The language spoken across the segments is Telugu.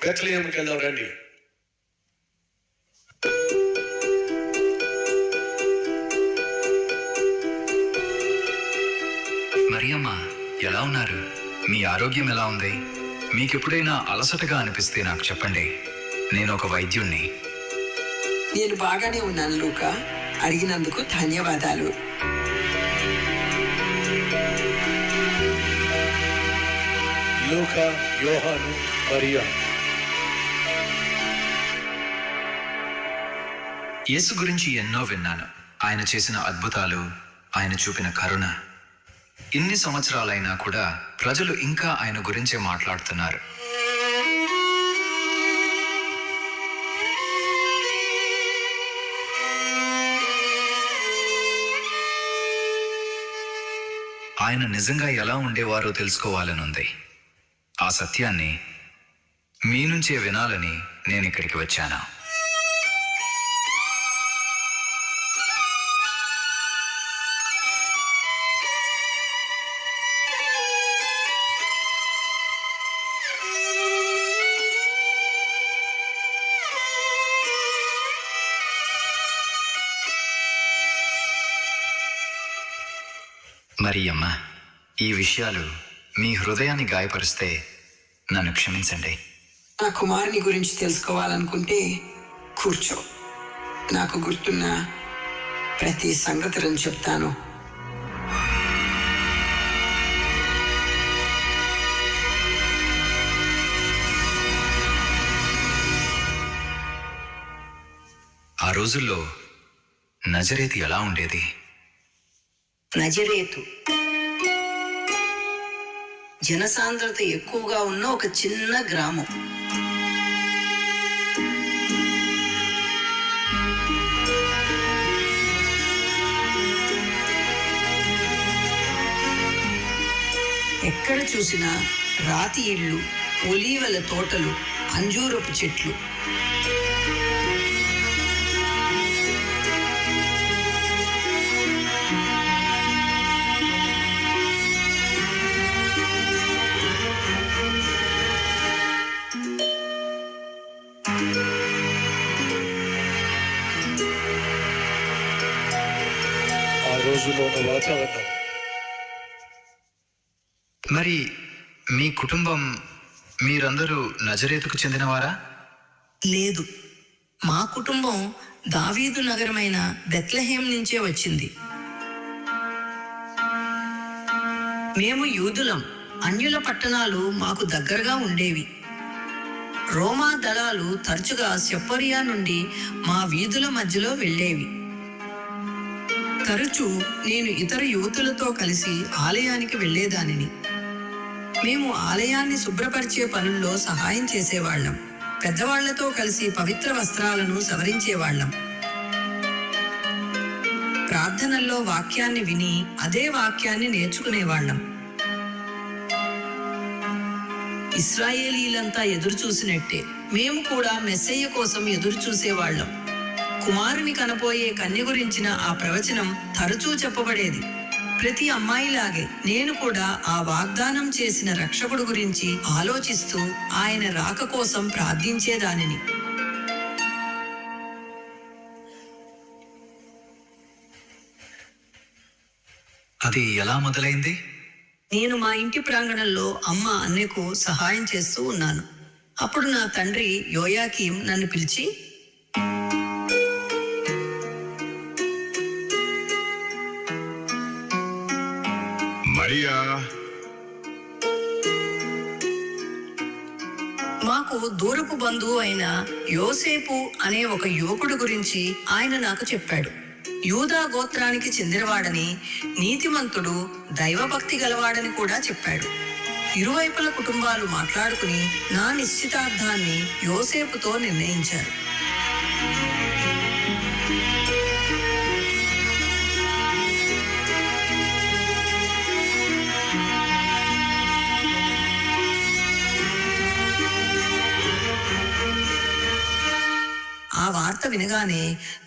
బెత్లెహేముకి వెళ్దాం రండి. మరియమ్మ, ఎలా ఉన్నారు? మీ ఆరోగ్యం ఎలా ఉంది? మీకెప్పుడైనా అలసటగా అనిపిస్తే నాకు చెప్పండి, నేను ఒక వైద్యుణ్ణి. నేను బాగానే ఉన్నాను లూకా, అడిగినందుకు ధన్యవాదాలు. లూకా, యోహాను, మరియా. యేసు గురించి ఎన్నో విన్నాను. ఆయన చేసిన అద్భుతాలు, ఆయన చూపిన కరుణ. ఇన్ని సంవత్సరాలైనా కూడా ప్రజలు ఇంకా ఆయన గురించే మాట్లాడుతున్నారు. ఆయన నిజంగా ఎలా ఉండేవారో తెలుసుకోవాలనుంది. ఆ సత్యాన్ని మీ నుంచే వినాలని నేను ఇక్కడికి వచ్చాను. మరియమ్మ, ఈ విషయాలు మీ హృదయాన్ని గాయపరిస్తే నన్ను క్షమించండి. నా కుమారుని గురించి తెలుసుకోవాలనుకుంటే కూర్చో. నాకు గుర్తున్న ప్రతి సంగతులను చెప్తాను. ఆ రోజుల్లో నజరేతు ఎలా ఉండేది? నజరేతు జనసాంద్రత ఎక్కువగా ఉన్న ఒక చిన్న గ్రామం. ఎక్కడ చూసినా రాతి ఇళ్ళు, ఒలీవల తోటలు, అంజూరపు చెట్లు. ఆ రోజుల్లో ఉన్న వాతావరణం. మరి మీ కుటుంబం, మీరందరూ నజరేతుకు చెందినవారా? లేదు, మా కుటుంబం దావీదు నగరమైన బెత్లెహేం నుంచే వచ్చింది. మేము యూదులం. అన్యుల పట్టణాలు మాకు దగ్గరగా ఉండేవి. రోమా దళాలు తరచుగా సెప్పరియా నుండి మా వీధుల మధ్యలో వెళ్ళేవి. తరచూ నేను ఇతర యువతులతో కలిసి ఆలయానికి వెళ్ళేదానిని. మేము ఆలయాన్ని శుభ్రపరిచే పనుల్లో సహాయం చేసేవాళ్ళం. పెద్దవాళ్లతో కలిసి పవిత్ర వస్త్రాలను సవరించేవాళ్ళం. ప్రార్థనల్లో వాక్యాన్ని విని అదే వాక్యాన్ని నేర్చుకునేవాళ్ళం. ఇశ్రాయేలీలంతా ఎదురు చూసినట్టే మేము కూడా మెస్సయ్య కోసం ఎదురు చూసేవాళ్ళం. కుమారుని కనపోయే కన్య గురించిన ఆ ప్రవచనం తరచూ చెప్పబడేది. ప్రతి అమ్మాయిలాగే నేను కూడా ఆ వాగ్దానం చేసిన రక్షకుడు గురించి ఆలోచిస్తూ ఆయన రాక కోసం ప్రార్థించేదానిని. అది ఎలా మొదలైంది? నేను మా ఇంటి ప్రాంగణంలో అమ్మ అన్నయ్యకు సహాయం చేస్తూ ఉన్నాను. అప్పుడు నా తండ్రి యోయాకీం నన్ను పిలిచి, మరియా, మాకు దూరపు బంధువు అయిన యోసేపు అనే ఒక యువకుడు గురించి ఆయన నాకు చెప్పాడు. యూదా గోత్రానికి చెందినవాడని, నీతిమంతుడు, దైవభక్తి గలవాడని కూడా చెప్పాడు. ఇరువైపుల కుటుంబాలు మాట్లాడుకుని నా నిశ్చితార్థాన్ని యోసేపుతో నిర్ణయించారు. ఆ వార్త వినగానే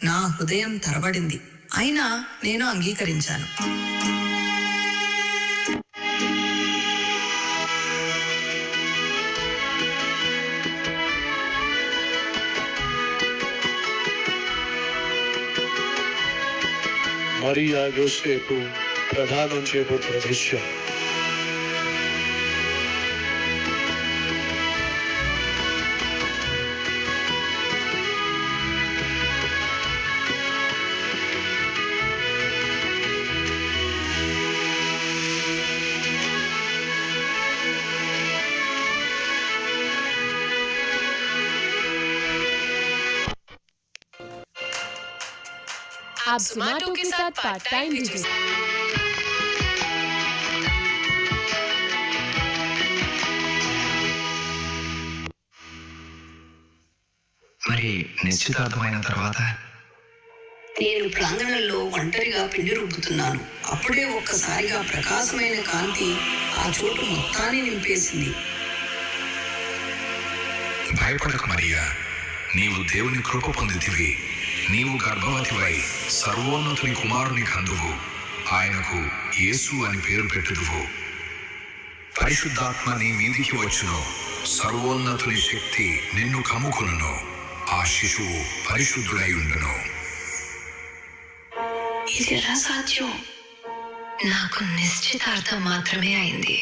నా హృదయం తరబడింది. అయినా నేను అంగీకరించాను. మరియా యోసేపు ప్రధానం చేయబోతున్న విషయం. आप जोमेटो के साथ पार्ट टाइम भी जुड़ మరి నిశ్చితార్థమైన తర్వాత నేను ప్రాంగణంలో ఒంటరిగా పిండి రుబ్బుతున్నాను. అప్పుడే ఒక్కసారిగా ప్రకాశమైన కాంతి ఆ చోటు మొత్తాన్ని నింపేసింది. భయపడకు మరియా, నీవు దేవుని కృప పొందితివి. నీవు గర్భవతివై సర్వోన్నతుని కుమారుని కందువు. ఆయనకు యేసు అని పేరు పెట్టుదువు. పరిశుద్ధాత్మ నీ మీదికి వచ్చును. సర్వోన్నతుని శక్తి నిన్ను కమ్ముకును. ఆ శిశువు పరిశుద్ధుడై ఉండును. ఇది ఎలా సాధ్యం? నాకు నిశ్చితార్థం మాత్రమే అయింది,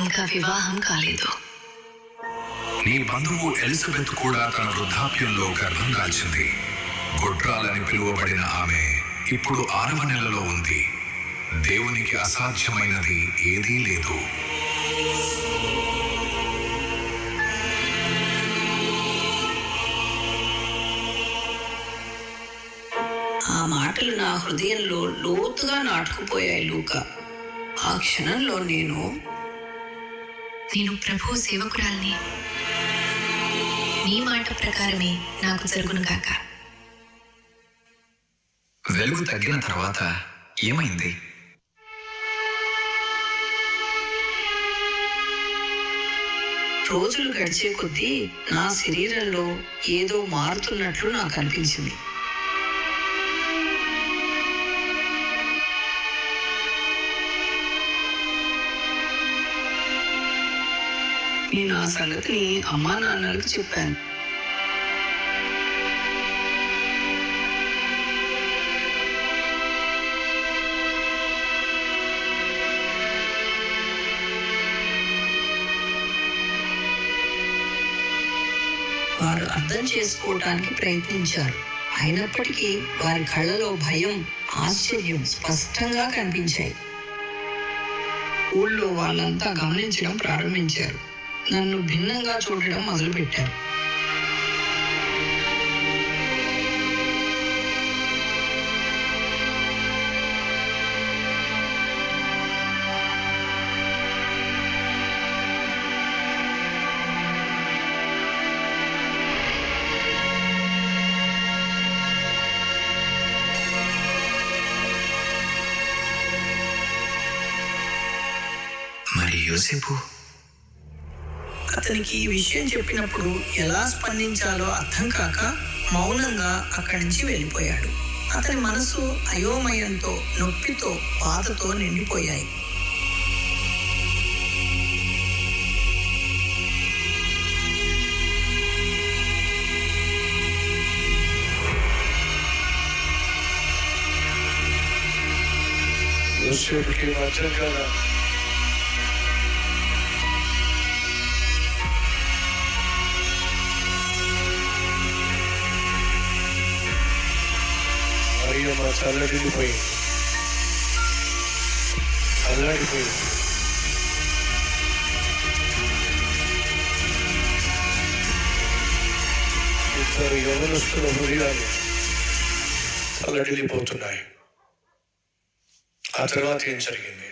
ఇంకా వివాహం కాలేదు. నీ బంధువు ఎలిజబెత్ కూడా తన వృద్ధాప్యంలో గర్భం దాల్చింది. గొడ్రాలని పిలువబడిన ఆమె ఇప్పుడు 6వ నెలలో ఉంది. దేవునికి అసాధ్యమైనది ఏదీ లేదు. ఆ మాటలు నా హృదయంలో లోతుగా నాటుకుపోయాయి లూకా. ఆ క్షణంలో నేను ప్రభు సేవకురాల్ని. నీ మాట ప్రకారమే నాకు జరుగునుగాక. వెలుగు తగ్గిన తర్వాత ఏమైంది? రోజులు గడిచే కొద్దీ నా శరీరంలో ఏదో మారుతున్నట్లు నాకు అనిపించింది. నేను ఆ సంగతిని అమ్మా నాన్నలకు చెప్పాను. వారు అర్థం చేసుకోవటానికి ప్రయత్నించారు. అయినప్పటికీ వారి కళ్ళలో భయం, ఆశ్చర్యం స్పష్టంగా కనిపించాయి. ఊళ్ళో వాళ్ళంతా గమనించడం ప్రారంభించారు. నన్ను భిన్నంగా చూడడం మొదలుపెట్టారు. మరి యోసేపు? అతనికి ఈ విషయం చెప్పినప్పుడు ఎలా స్పందించాలో అర్థం కాక మౌనంగా అక్కడి నుంచి వెళ్ళిపోయాడు. అతని మనసు అయోమయంతో, నొప్పితో, బాధతో నిండిపోయాయి. యోసేపుకి అర్థం కాదా? మరియమ్మ చల్లడిల్లిపోయింది, అల్లాడిపోయింది. ఇద్దరు యవనస్తుల హృదయాలు చల్లడిల్లిపోతున్నాయి. ఆ తర్వాత ఏం జరిగింది?